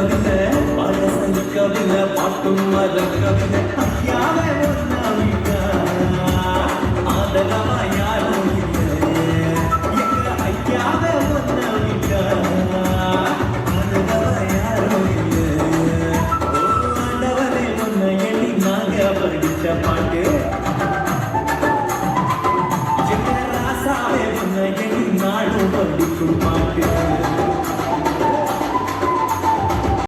கவிதை பழசலிக்கவில்லை பாட்டும் மறக்கவில்லை ஐயாவே ஒன்னாவிட்டா ஆதரவா யாரும் இல்லை எங்க ஐயாவே ஒன்னாவிட்டா ஆதரவா யாரும் இல்லை ஓ ஆண்டவரே ஒன்ன எண்ணி நாங்க படிச்ச பாட்டு எங்க ராசாவே ஒன்ன எண்ணி நாடும் படிக்கும் பாட்டு